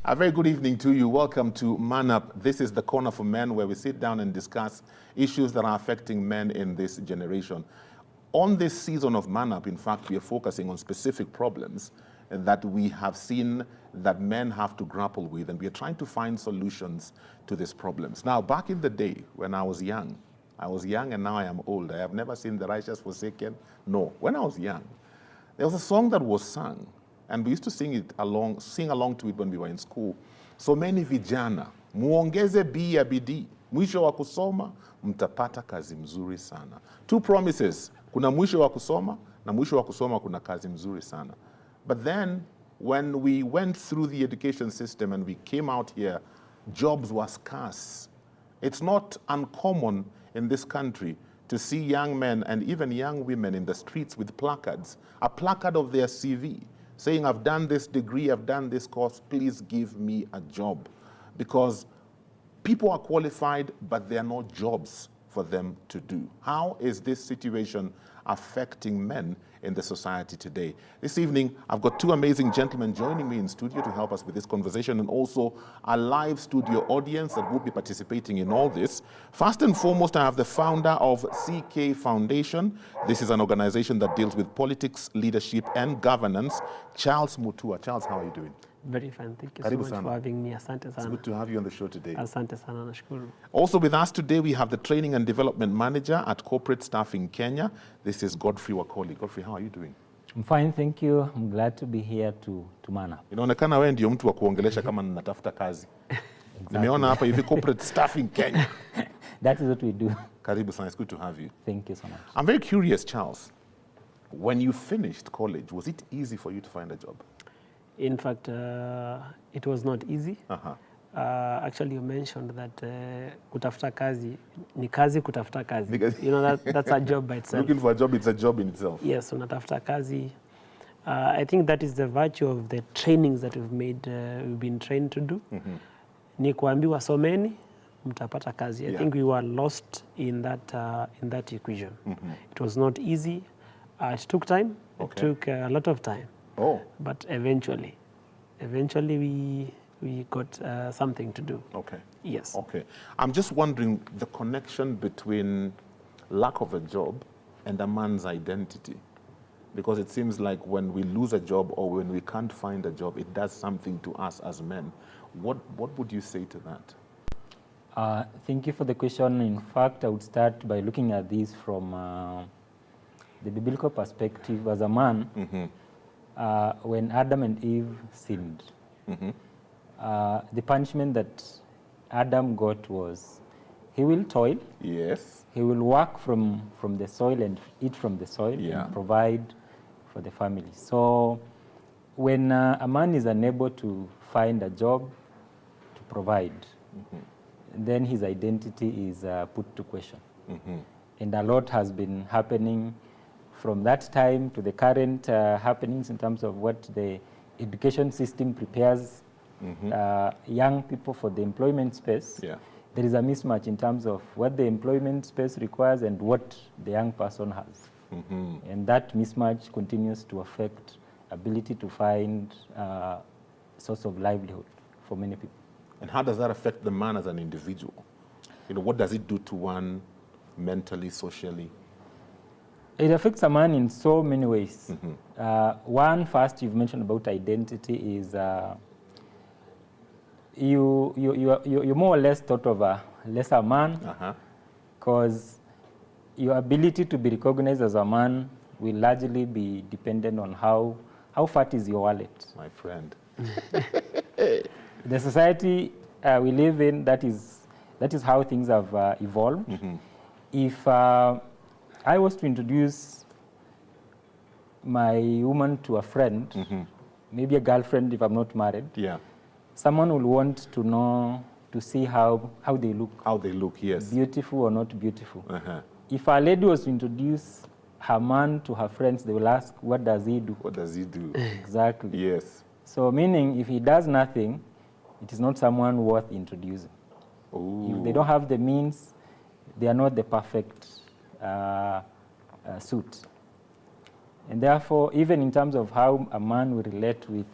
A very good evening to you. Welcome to Man Up. This is the corner for men where we sit down and discuss issues that are affecting men in this generation. On this season of Man Up, in fact, we are focusing on specific problems that we have seen that men have to grapple with, and we are trying to find solutions to these problems. Now, back in the day when I was young and now I am old. I have never seen the righteous forsaken. No, when I was young, there was a song that was sung, and we used to sing along to it when we were in school. So many vijana, muongeze ya bidii, mwisho wa kusoma, mtapata kazi mzuri sana. Two promises, kuna mwisho wa kusoma, na mwisho wa kusoma kuna kazi mzuri sana. But then, when we went through the education system and we came out here, jobs were scarce. It's not uncommon in this country to see young men and even young women in the streets with placards, a placard of their CV, saying, I've done this degree, I've done this course, please give me a job. Because people are qualified, but there are no jobs for them to do. How is this situation affecting men in the society today? This evening, I've got two amazing gentlemen joining me in studio to help us with this conversation, and also a live studio audience that will be participating in all this. First and foremost, I have the founder of CK Foundation. This is an organization that deals with politics, leadership, and governance. Charles Mutua. Charles, how are you doing? Very fine. Thank you Karibu so much sana. for having me. Asante sana. It's good to have you on the show today. Asante sana, nashukuru. Also with us today, we have the Training and Development Manager at Corporate Staff in Kenya. This is Godfrey Wakoli. Godfrey, how are you doing? I'm fine, thank you. I'm glad to be here to Man Up. Inaonekana wewe ndio mtu wa kuongelesha kama ninatafuta kazi. Nimeona hapa hivi Corporate Staff in Kenya. That is what we do. Karibu sana. It's good to have you. Thank you so much. I'm very curious, Charles. When you finished college, was it easy for you to find a job? In fact, it was not easy. Uh-huh. Actually, you mentioned that kutafuta kazi, ni kazi kutafuta kazi. You know, that's a job by itself. Looking for a job, it's a job in itself. Yes, unatafuta kazi. I think that is the virtue of the trainings that we've been trained to do. Mm-hmm. Ni kuambiwa someni, mtapata kazi. I Yeah. think we were lost in that equation. Mm-hmm. It was not easy. It took time. Okay. It took a lot of time. Oh, But eventually we got something to do. okay. Yes. Okay. I'm just wondering the connection between lack of a job and a man's identity. Because it seems like when we lose a job or when we can't find a job, it does something to us as men. What would you say to that? Thank you for the question. In fact, I would start by looking at this from the biblical perspective. As a man, Mm-hmm. When Adam and Eve sinned, Mm-hmm. the punishment that Adam got was he will toil, Yes. he will work from the soil and eat from the soil Yeah. and provide for the family. So when a man is unable to find a job to provide, then his identity is put to question. Mm-hmm. And a lot has been happening from that time to the current happenings in terms of what the education system prepares young people for the employment space. Yeah. There is a mismatch in terms of what the employment space requires and what the young person has. Mm-hmm. And that mismatch continues to affect ability to find source of livelihood for many people. And how does that affect the man as an individual? You know, what does it do to one mentally, socially? It affects a man in so many ways. Mm-hmm. One, first, you've mentioned about identity is you're more or less thought of a lesser man, because your ability to be recognized as a man will largely be dependent on how fat is your wallet. My friend. The society we live in, that is how things have evolved. Mm-hmm. If I was to introduce my woman to a friend, maybe a girlfriend if I'm not married, Yeah. someone will want to know, to see how they look. How they look, yes. Beautiful or not beautiful. Uh-huh. If a lady was to introduce her man to her friends, they will ask, what does he do? What does he do? Exactly. Yes. So meaning, if he does nothing, it is not someone worth introducing. Ooh. If they don't have the means, they are not the perfect suit. And therefore, even in terms of how a man will relate with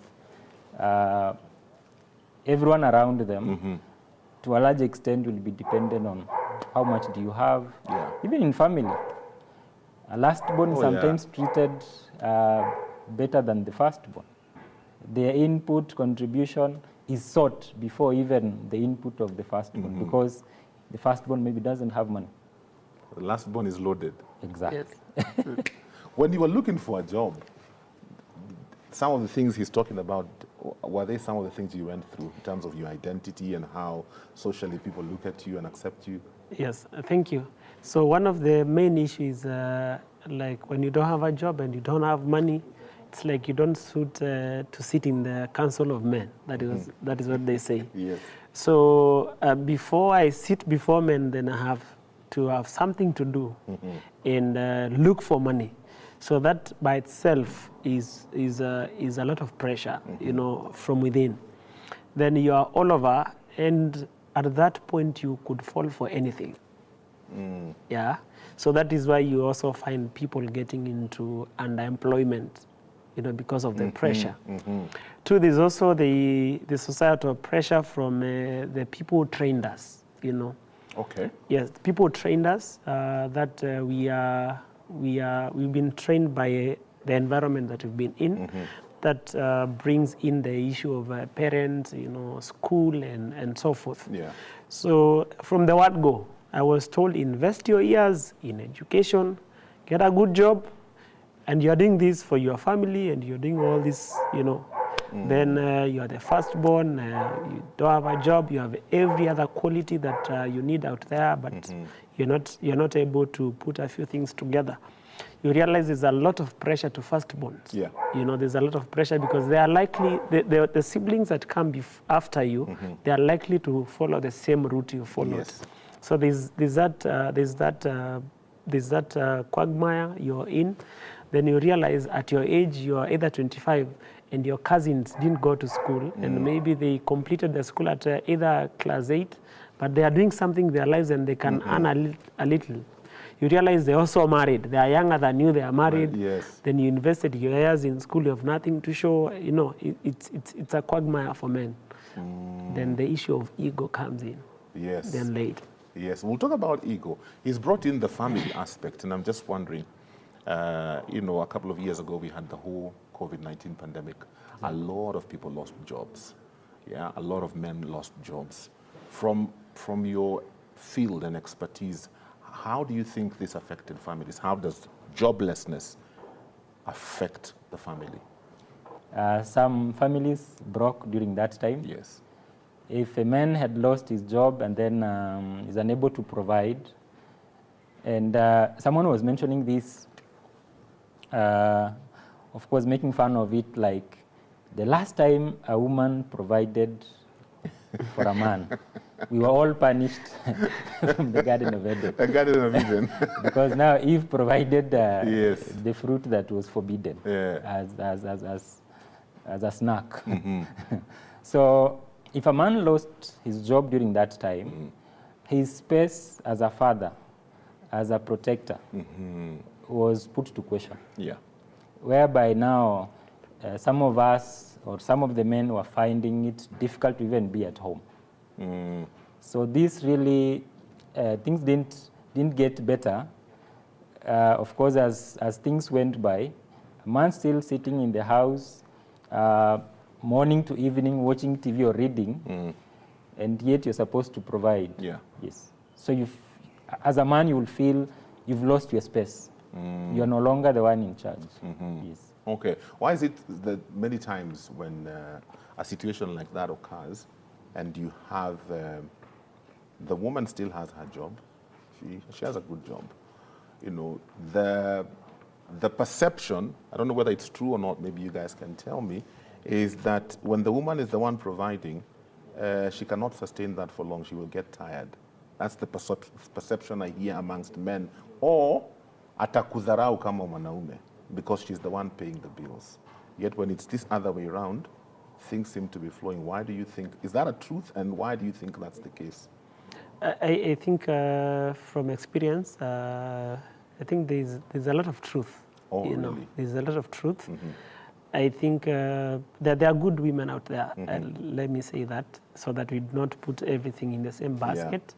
everyone around them, to a large extent, will be dependent on how much do you have. Yeah. Even in family, a lastborn sometimes treated better than the firstborn. Their input contribution is sought before even the input of the firstborn, because the firstborn maybe doesn't have money. The lastborn is loaded. Exactly. Yes. When you were looking for a job, some of the things he's talking about, were they some of the things you went through in terms of your identity and how socially people look at you and accept you? Yes, thank you. So one of the main issues, like when you don't have a job and you don't have money, it's like you don't suit to sit in the council of men. That is what they say. Yes. So before I sit before men, then I have to have something to do and look for money. So that by itself is a lot of pressure, you know, from within. Then you are all over, and at that point you could fall for anything. Yeah. So that is why you also find people getting into underemployment, you know, because of the pressure. Two, there's also the societal pressure from the people who trained us, you know. Okay. Yes, people trained us that we've been trained by the environment that we've been in, that brings in the issue of parents, you know, school and so forth. Yeah. So from the word go, I was told invest your years in education, get a good job, and you're doing this for your family, and you're doing all this, you know. Then you are the firstborn, you don't have a job, you have every other quality that you need out there, but you're not able to put a few things together. You realize there's a lot of pressure to firstborns. Yeah. You know, there's a lot of pressure because they are likely, the siblings that come after you, they are likely to follow the same route you followed. Yes. So there's that quagmire you're in. Then you realize at your age, you're either 25 and your cousins didn't go to school, and maybe they completed the school at either class 8, but they are doing something in their lives and they can earn a little. You realize they're also married. They are younger than you, they are married. Right, yes. Then you invested your years in school, you have nothing to show. You know, it's a quagmire for men. Then the issue of ego comes in. Yes. Then later. Yes, we'll talk about ego. He's brought in the family aspect, and I'm just wondering, you know, a couple of years ago we had the whole COVID-19 pandemic. A lot of people lost jobs. Yeah, a lot of men lost jobs. From your field and expertise, how do you think this affected families? How does joblessness affect the family? Some families broke during that time. Yes. If a man had lost his job and then is unable to provide, and someone was mentioning this, of course, making fun of it, like the last time a woman provided for a man, we were all punished from the Garden of Eden. The Garden of Eden. Because now Eve provided yes. the fruit that was forbidden as a snack. So if a man lost his job during that time, his space as a father, as a protector, was put to question. Yeah. Whereby now some of us or some of the men were finding it difficult to even be at home. So this really, things didn't get better. Of course, as things went by, a man still sitting in the house, morning to evening, watching TV or reading, and yet you're supposed to provide. Yeah. Yes. So as a man, you will feel you've lost your space. You're no longer the one in charge. Yes. Okay. Why is it that many times when a situation like that occurs, and you have the woman still has her job, she has a good job, you know, the perception, I don't know whether it's true or not, maybe you guys can tell me, is that when the woman is the one providing, she cannot sustain that for long. She will get tired. That's the perception I hear amongst men. Or atakudharau kama mwanaume, because she's the one paying the bills. Yet when it's this other way around, things seem to be flowing. Why do you think, is that a truth, and why do you think that's the case? I think from experience, I think there's a lot of truth. Oh, you know, really? there's a lot of truth. I think that there are good women out there. Let me say that, so that we do not put everything in the same basket.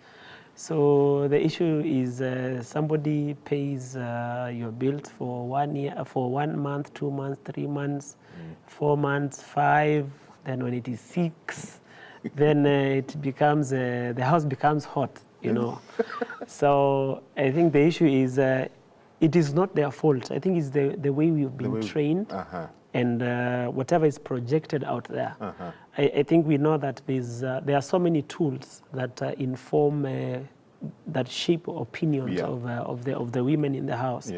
So the issue is somebody pays your bills for 1 year, for 1 month, 2 months, 3 months, 4 months, 5. Then when it is 6, then it becomes the house becomes hot, you know. So I think the issue is it is not their fault. I think it's the way we've been trained. And whatever is projected out there. I think we know that there are so many tools that inform, that shape opinions of the women in the house.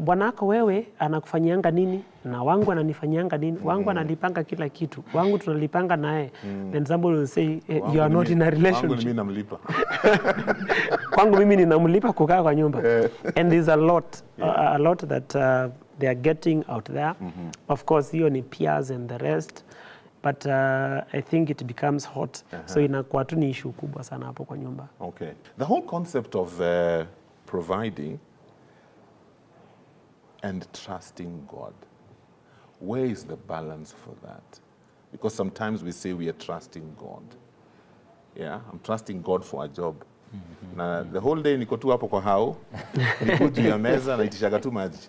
Bwanako wewe anakufanyianga nini na wangu ananifanyianga nini, wangu analipanga kila kitu, wangu tunalipanga naye. Then somebody will say you are not in a relationship. Wangu mimi namlipa. Kwangu mimi ninamlipa kukaa kwa nyumba. And there's a lot that they are getting out there. Of course, hiyo ni peers and the rest. But I think it becomes hot. So inakuwa tu ni issue kubwa sana hapo kwa nyumba. Okay. The whole concept of providing and trusting God, where is the balance for that? Because sometimes we say we are trusting God. Yeah, I'm trusting God for a job. Na the whole day niko tu hapo kwa hao, niko juu ya meza na itishaga tu maji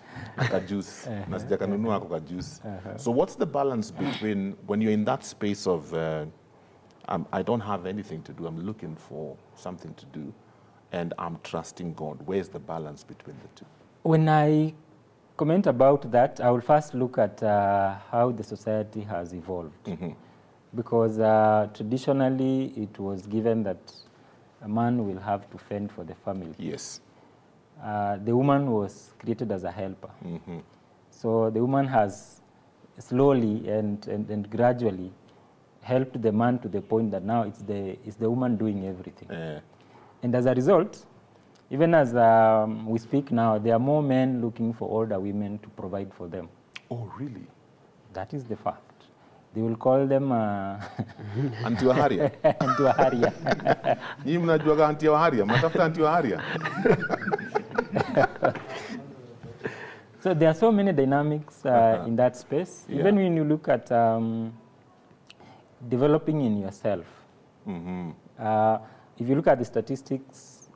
na juice na sijakanunua hapo ka juice. So what's the balance between when you're in that space of I don't have anything to do, I'm looking for something to do, and I'm trusting God? Where's the balance between the two? When I comment about that, I will first look at how the society has evolved. Because traditionally it was given that a man will have to fend for the family. Yes. The woman was created as a helper. So the woman has slowly and gradually helped the man to the point that now it's the woman doing everything. And as a result, even as we speak now, there are more men looking for older women to provide for them. Oh, really? That is the fact. They will call them anti-waharia. Anti-waharia. Nyinyi mnajuaga anti-waharia, matafuta anti-waharia. So there are so many dynamics in that space. Even when you look at developing in yourself. If you look at the statistics,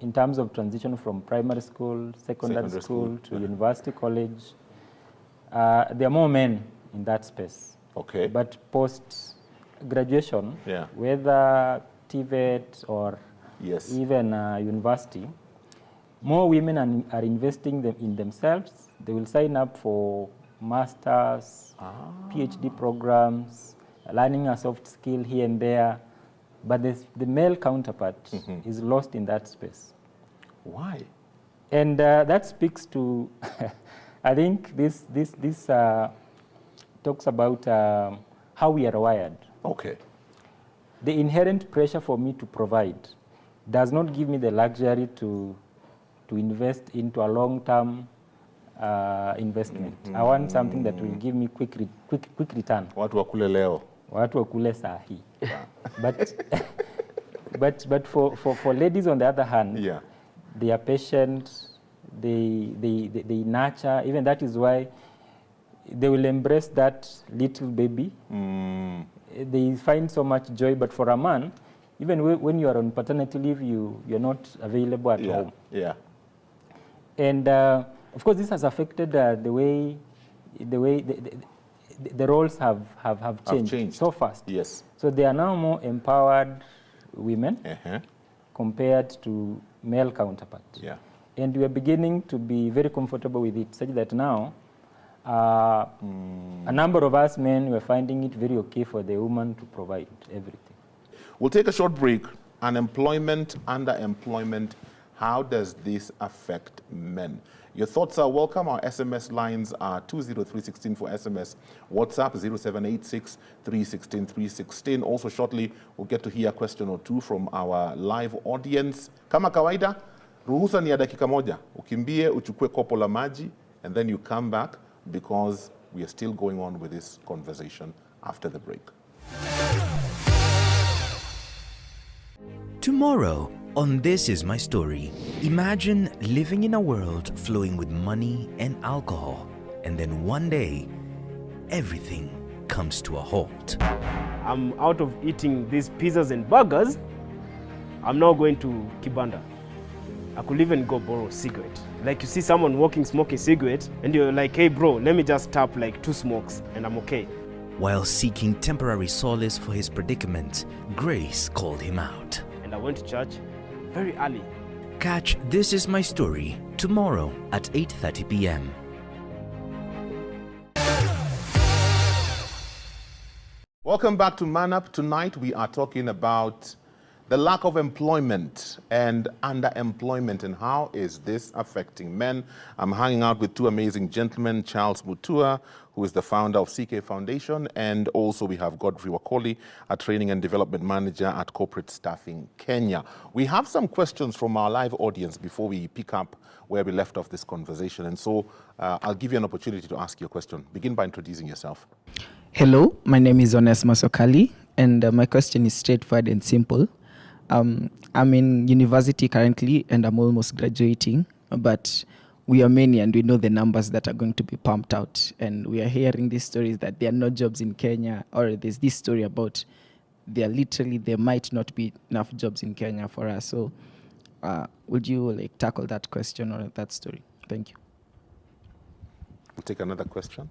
in terms of transition from primary school, secondary school to university, college, there are more men in that space. Okay. But post-graduation, whether TVET or even university, more women are investing in themselves. They will sign up for masters, PhD programs, learning a soft skill here and there. But the male counterpart is lost in that space. Why? And that speaks to, I think this talks about how we are wired. Okay. The inherent pressure for me to provide does not give me the luxury to invest into a long-term investment. I want something that will give me quick return. Watu wakule leo. Watu wakule sahi. But for ladies on the other hand, they are patient, they nurture. Even that is why they will embrace that little baby. They find so much joy. But for a man, even when you are on paternity leave, you're not available at home. And of course, this has affected the way the roles have changed so fast. Yes. So they are now more empowered women compared to male counterparts. And we are beginning to be very comfortable with it, such that now a number of us men were finding it very okay for the woman to provide everything. We'll take a short break. Unemployment, underemployment, how does this affect men? Your thoughts are welcome. Our SMS lines are 20316 for SMS, WhatsApp 0786 316 316. Also shortly, we'll get to hear a question or two from our live audience. Kama kawaida, ruhusa ni ya dakika moja. Ukimbie, uchukue kopo la maji, and then you come back because we are still going on with this conversation after the break. Tomorrow, on This Is My Story, imagine living in a world flowing with money and alcohol. And then one day, everything comes to a halt. I'm out of eating these pizzas and burgers. I'm now going to Kibanda. I could even go borrow a cigarette. Like you see someone walking smoking cigarette and you're like, hey bro, let me just tap like 2 smokes and I'm okay. While seeking temporary solace for his predicament, grace called him out. And I went to church very early. Catch This Is My Story tomorrow at 8:30 p.m. Welcome back to Man Up. Tonight we are talking about the lack of employment and underemployment and how is this affecting men. I'm hanging out with 2 amazing gentlemen, Charles Mutua, who is the founder of CK Foundation, and also we have Godfrey Wakoli, a training and development manager at Corporate Staffing Kenya. We have some questions from our live audience before we pick up where we left off this conversation, and so I'll give you an opportunity to ask your question. Begin by introducing yourself. Hello, my name is Onesmus Okali, and my question is straightforward and simple. I'm in university currently, and I'm almost graduating, but we are many, and we know the numbers that are going to be pumped out. And we are hearing these stories that there are no jobs in Kenya, or there's this story about there might not be enough jobs in Kenya for us. So would you tackle that question or that story? Thank you. We'll take another question.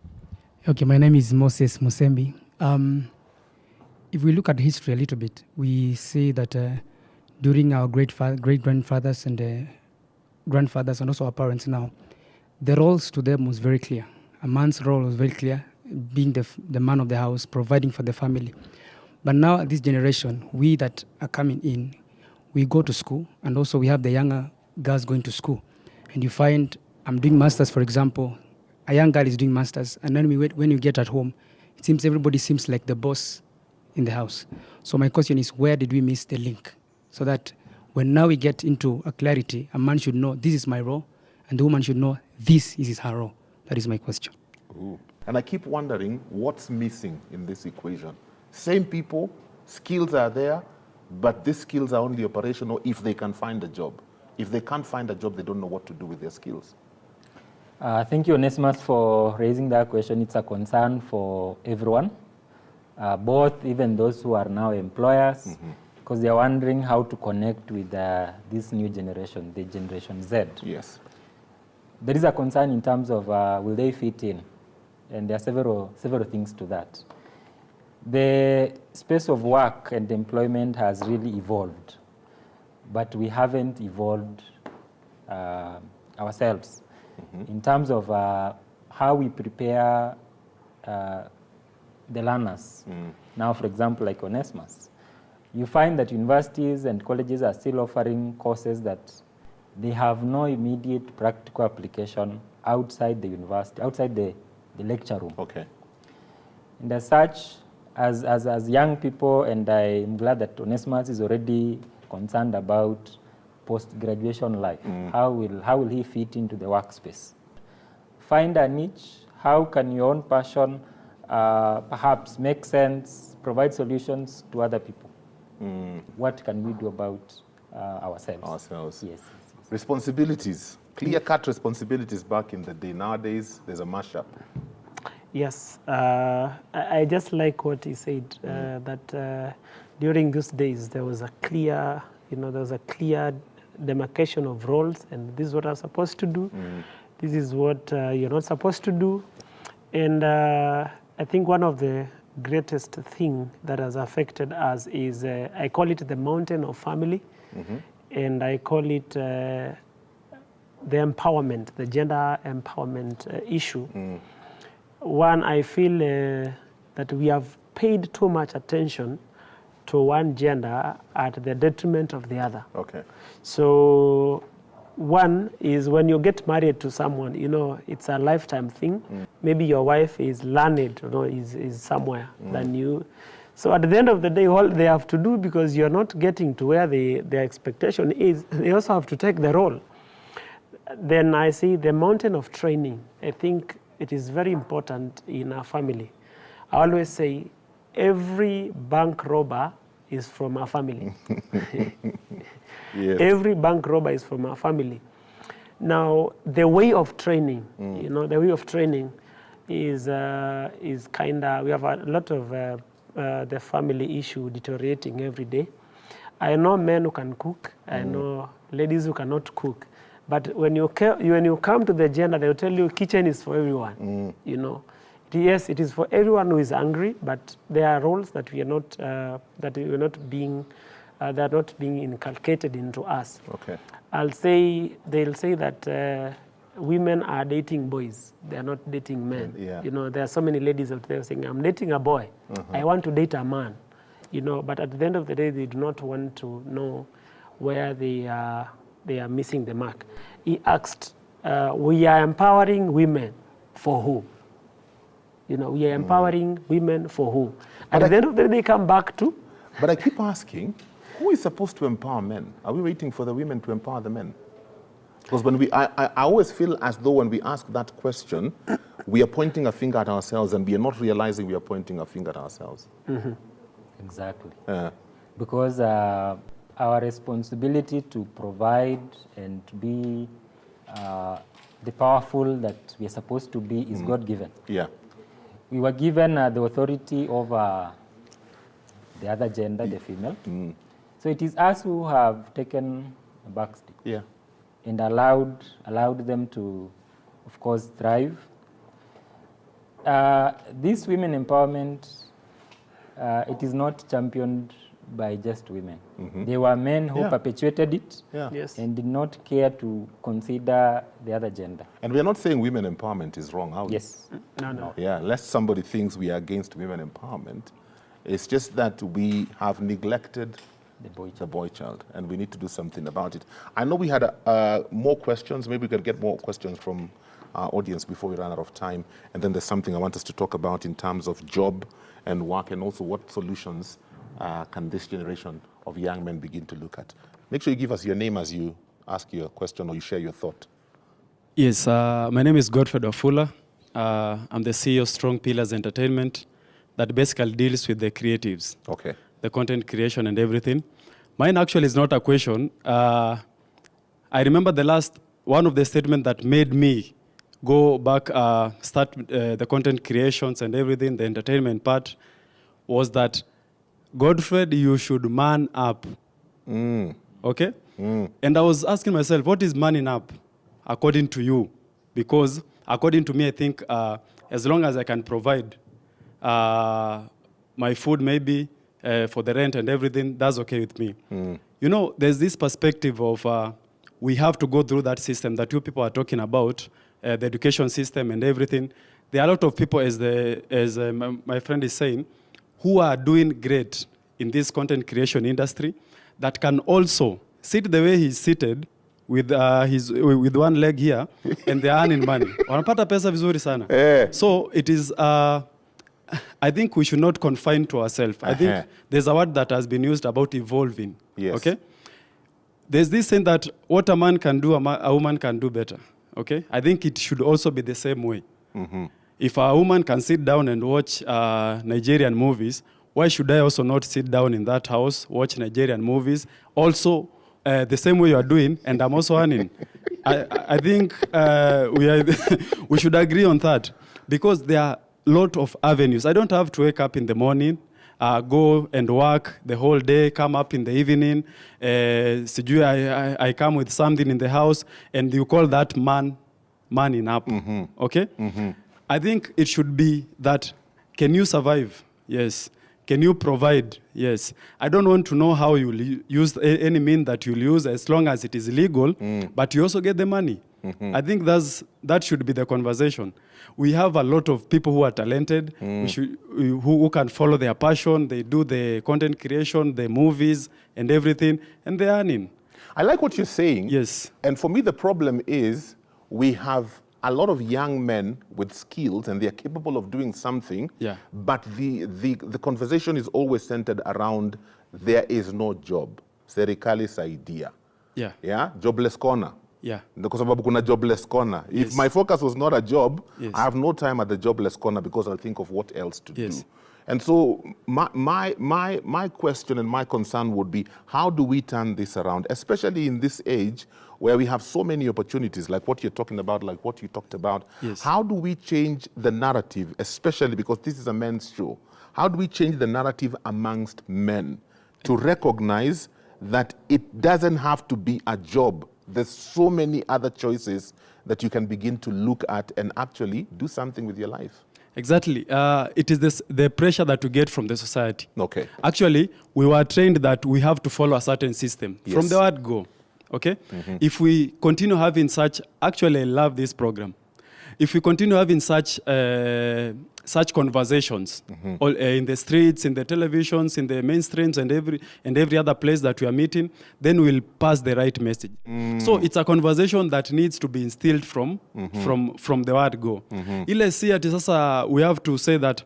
Okay, my name is Moses Musembi. If we look at history a little bit, we see that during our great-grandfathers and grandfathers and also our parents now, the roles to them was very clear. A man's role was very clear, being the man of the house, providing for the family. But now at this generation, we that are coming in, we go to school, and also we have the younger girls going to school. And you find, I'm doing masters, for example, a young girl is doing masters, and then when you get at home, it seems everybody seems like the boss in the house. So my question is, where did we miss the link? So that when now we get into a clarity, a man should know this is my role, and the woman should know this is her role. That is my question. Ooh. And I keep wondering what's missing in this equation. Same people, skills are there, but these skills are only operational if they can find a job. If they can't find a job, they don't know what to do with their skills. Thank you, Onesmus, for raising that question. It's a concern for everyone, both even those who are now employers, because they're wondering how to connect with this new generation, the Generation Z. Yes. There is a concern in terms of will they fit in? And there are several things to that. The space of work and employment has really evolved, but we haven't evolved ourselves in terms of how we prepare the learners. Now, for example, like Onesmus, you find that universities and colleges are still offering courses that they have no immediate practical application outside the university, outside the lecture room. Okay. And as such, as young people, and I'm glad that Onesmus is already concerned about post-graduation life. How will he fit into the workspace? Find a niche. How can your own passion perhaps make sense, provide solutions to other people? What can we do about ourselves? Yes. Responsibilities, clear-cut responsibilities back in the day. Nowadays, there's a mashup. Yes, I just like what he said, that during those days there was a clear, demarcation of roles, and this is what I'm supposed to do. This is what you're not supposed to do. And I think one of the greatest thing that has affected us is, I call it the mountain of family, and I call it the empowerment, the gender empowerment issue. One, I feel that we have paid too much attention to one gender at the detriment of the other. Okay. So one is when you get married to someone, it's a lifetime thing. Maybe your wife is learned, is somewhere than you. So at the end of the day, all they have to do, because you're not getting to where their expectation is, they also have to take the role. Then I see the mountain of training. I think it is very important in a family. I always say every bank robber is from a family. Yes. Every bank robber is from a family. Now, the way of training, the way of training, is kind of, we have a lot of the family issue deteriorating every day. I know men who can cook. I know ladies who cannot cook. But when you come to the gender, they'll tell you kitchen is for everyone. You know, yes, it is for everyone who is hungry. But there are roles that we are not they're not being inculcated into us. Okay. They'll say that women are dating boys. They are not dating men. Yeah. You know, there are so many ladies out there saying, I'm dating a boy. I want to date a man. You know, but at the end of the day, they do not want to know where they are missing the mark. He asked, we are empowering women for who? You know, we are empowering women for who? And at the end of the day, they come back to? But I keep asking, who is supposed to empower men? Are we waiting for the women to empower the men? Because when I always feel as though when we ask that question, we are pointing a finger at ourselves and we are not realizing we are pointing a finger at ourselves. Exactly. Because our responsibility to provide and to be the powerful that we are supposed to be is God-given. Yeah. We were given the authority over the other gender, the female. So it is us who have taken a backseat. Yeah. And allowed them to, of course, thrive. This women empowerment, it is not championed by just women. There were men who perpetuated it Yes. and did not care to consider the other gender. And we are not saying women empowerment is wrong, are we? Yes. No. Yeah, lest somebody thinks we are against women empowerment. It's just that we have neglected the boy child, and we need to do something about it. I know we had more questions. Maybe we could get more questions from our audience before we run out of time. And then there's something I want us to talk about in terms of job and work, and also what solutions can this generation of young men begin to look at. Make sure you give us your name as you ask your question or you share your thought. Yes, my name is Godfred Wafula. I'm the CEO of Strong Pillars Entertainment that basically deals with the creatives. Okay. The content creation and everything. Mine actually is not a question. I remember one of the statements that made me go back, start the content creations and everything, the entertainment part, was that, Godfred, you should man up. Okay? And I was asking myself, what is manning up according to you? Because according to me, I think as long as I can provide my food maybe, for the rent and everything, that's okay with me. You know, there's this perspective of we have to go through that system that you people are talking about, the education system and everything. There are a lot of people, as my friend is saying, who are doing great in this content creation industry that can also sit the way he's seated with one leg here and they're earning money. Wanapata pesa vizuri sana. So it is... I think we should not confine to ourselves. I think there's a word that has been used about evolving. Yes. Okay? There's this saying that what a man can do, a woman can do better. Okay? I think it should also be the same way. If a woman can sit down and watch Nigerian movies, why should I also not sit down in that house, watch Nigerian movies? Also, the same way you are doing, and I'm also earning. I think we should agree on that. Because there are lot of avenues. I don't have to wake up in the morning, go and work the whole day, come up in the evening, I come with something in the house, and you call that manning up. Okay? I think it should be that, can you survive? Yes. Can you provide? Yes. I don't want to know how you'll use any mean that you'll use as long as it is legal, but you also get the money. I think that should be the conversation. We have a lot of people who are talented, who can follow their passion. They do the content creation, the movies, and everything, and they're earning. I like what you're saying. Yes. And for me, the problem is we have a lot of young men with skills and they're capable of doing something, but the conversation is always centered around there is no job. Serikali's idea. Yeah? Jobless corner. Yeah. Kwa sababu kuna jobless corner. If Yes. my focus was not a job, Yes. I have no time at the jobless corner because I'll think of what else to Yes. do. And so my question and my concern would be, how do we turn this around, especially in this age where we have so many opportunities, like what you're talking about, like what you talked about. Yes. How do we change the narrative, especially because this is a men's show? How do we change the narrative amongst men to recognize that it doesn't have to be a job? There's so many other choices that you can begin to look at and actually do something with your life. Exactly. It is the pressure that we get from the society. Okay. Actually, we were trained that we have to follow a certain system Yes. from the word go. Okay? If we continue having such, actually, I love this program. If we continue having such conversations all, in the streets, in the televisions, in the mainstreams, and every other place that we are meeting, then we'll pass the right message. So it's a conversation that needs to be instilled from the word go. Ile si ati sasa we have to say that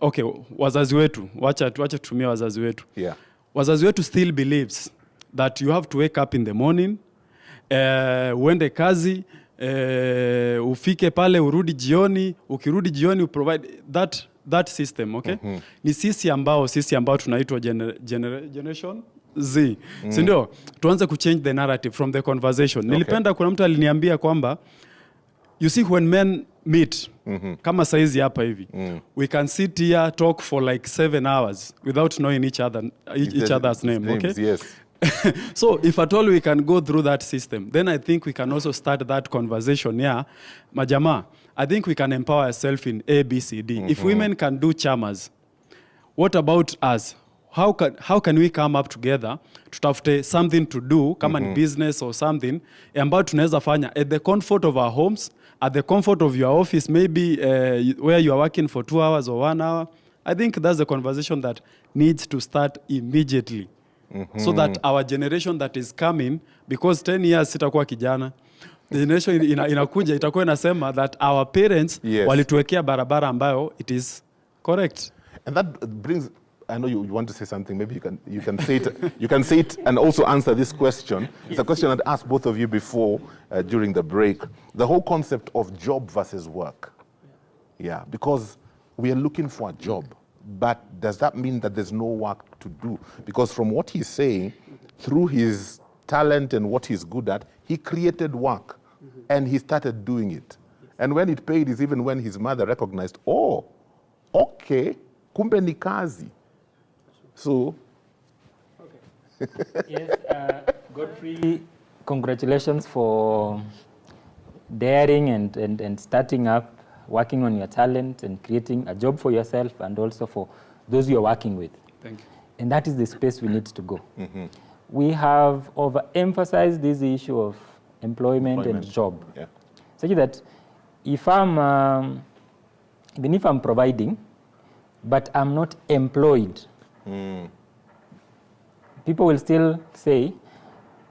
okay, wazazi wetu, wacha tutumie wazazi wetu. Yeah. Wazazi wetu still believes that you have to wake up in the morning, uende kazi, ufike pale, urudi jioni, ukirudi jioni uprovide that system, okay? Ni sisi ambao tunaitwa generation Z. Si ndio? Tuanze kuchange the narrative from the conversation. Nilipenda kuna mtu aliniambia kwamba you see when men meet, kama saizi hapa hivi, we can sit here talk for like 7 hours without knowing each other's name, okay? Yes. So if at all we can go through that system, then I think we can also start that conversation. Yeah, Majama, I think we can empower ourselves in A, B, C, D. If women can do chamas, what about us? How can we come up together tutafute something to do, kama ni business or something, ambao tunaweza fanya at the comfort of our homes, at the comfort of your office, maybe where you are working for 2 hours or 1 hour. I think that's the conversation that needs to start immediately. So that our generation that is coming, because 10 years sitakuwa kijana, the generation inakuja itakuwa inasema that our parents walituwekea barabara ambayo it is correct. And that brings, I know you want to say something, maybe you can say it, you can say it and also answer this question. It's a question I'd asked both of you before during the break. The whole concept of job versus work. Yeah, because we are looking for a job. But does that mean that there's no work to do? Because from what he's saying, through his talent and what he's good at, he created work and he started doing it. And when it paid is even when his mother recognized, oh, okay, kumbe ni kazi. So. Yes, Godfrey, congratulations for daring and starting up, working on your talent and creating a job for yourself and also for those you're working with. Thank you. And that is the space we need to go. We have overemphasized this issue of employment and job. Yeah. Such that if I'm, even if I'm providing, but I'm not employed, people will still say,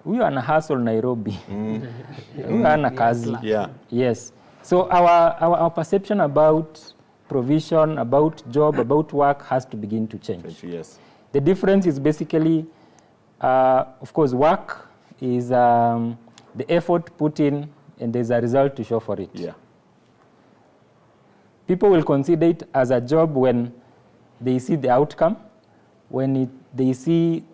we are in a hustle Nairobi. We are in a kazi. Yeah. Yes. So our perception about provision, about job, about work has to begin to change. Yes. The difference is basically, of course, work is the effort put in and there's a result to show for it. Yeah. People will consider it as a job when they see the outcome, when they see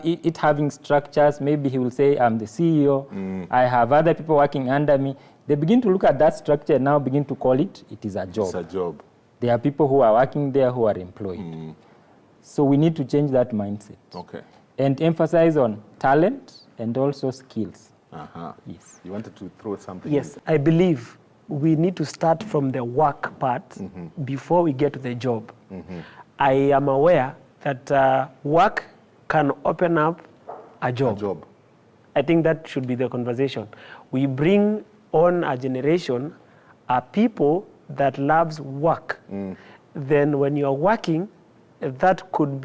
it having structures. Maybe he will say, I'm the CEO, I have other people working under me. They begin to look at that structure and now begin to call it is a job. It's a job. There are people who are working there who are employed. So we need to change that mindset. Okay. And emphasize on talent and also skills. Yes. You wanted to throw something? Yes, I believe we need to start from the work part before we get to the job. I am aware that work can open up a job. A job. I think that should be the conversation. We bring on a generation, people that loves work. Then when you're working, that could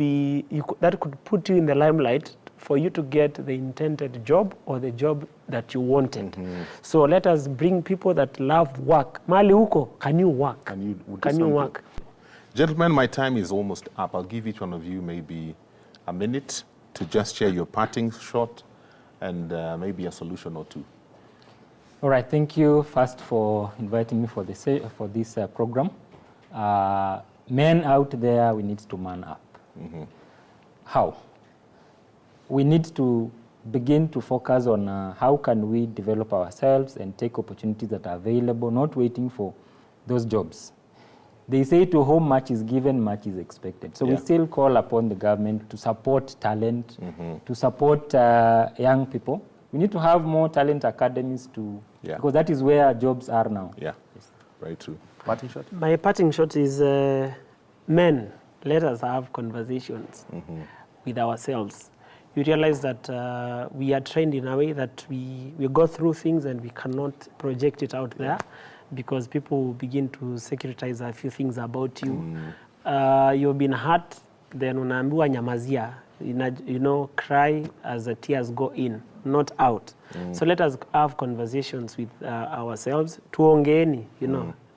put you in the limelight for you to get the intended job or the job that you wanted. So let us bring people that love work. Mali huko, can you work? Can you work? Gentlemen, my time is almost up. I'll give each one of you maybe a minute to just share your parting shot and maybe a solution or two. All right, thank you first for inviting me for this program. Men out there, we need to man up. How? We need to begin to focus on how can we develop ourselves and take opportunities that are available, not waiting for those jobs. They say to whom much is given, much is expected. So we still call upon the government to support talent, to support young people. We need to have more talent academies because that is where jobs are now. Yeah, yes. Very true. Parting shot? My parting shot is men, let us have conversations with ourselves. You realize that we are trained in a way that we go through things and we cannot project it out there because people begin to securitize a few things about you. You've been hurt, then unaambiwa nyamazia. Cry as the tears go in, not out. So let us have conversations with ourselves. Tuongeeni,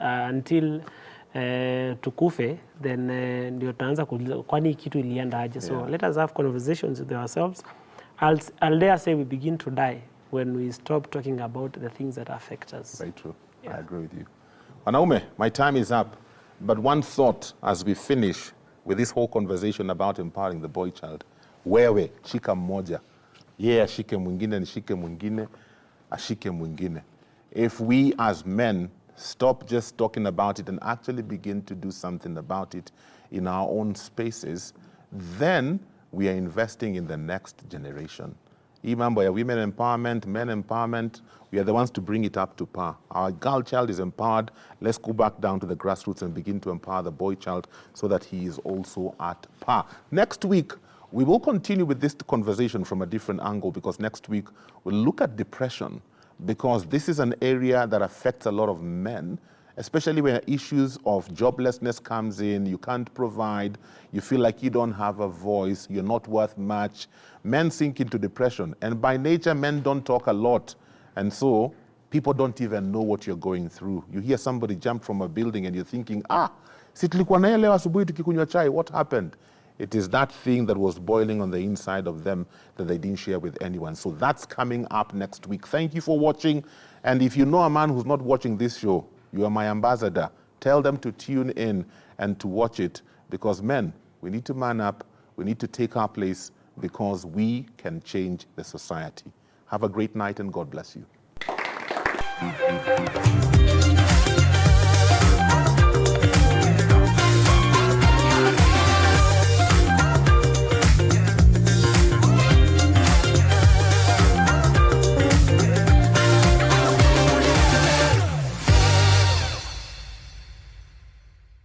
until tukufe, then ndio tutaanza kuuliza kwani kitu ilienda aje. So let us have conversations with ourselves. I'll dare say we begin to die when we stop talking about the things that affect us. Very true. I agree with you. Wanaume, my time is up. But one thought as we finish with this whole conversation about empowering the boy child. Wewe, shika mmoja. Ashike mwingine, nishike mwingine, ashike mwingine. If we as men stop just talking about it and actually begin to do something about it in our own spaces, then we are investing in the next generation. Remember, women empowerment, men empowerment, we are the ones to bring it up to par. Our girl child is empowered. Let's go back down to the grassroots and begin to empower the boy child so that he is also at par. Next week, we will continue with this conversation from a different angle because next week we'll look at depression because this is an area that affects a lot of men, especially when issues of joblessness comes in, you can't provide, you feel like you don't have a voice, you're not worth much. Men sink into depression, and by nature, men don't talk a lot. And so people don't even know what you're going through. You hear somebody jump from a building and you're thinking, si tulikuwa naye leo asubuhi tukikunywa chai, what happened? It is that thing that was boiling on the inside of them that they didn't share with anyone. So that's coming up next week. Thank you for watching. And if you know a man who's not watching this show, you are my ambassador. Tell them to tune in and to watch it because men, we need to man up. We need to take our place because we can change the society. Have a great night and God bless you.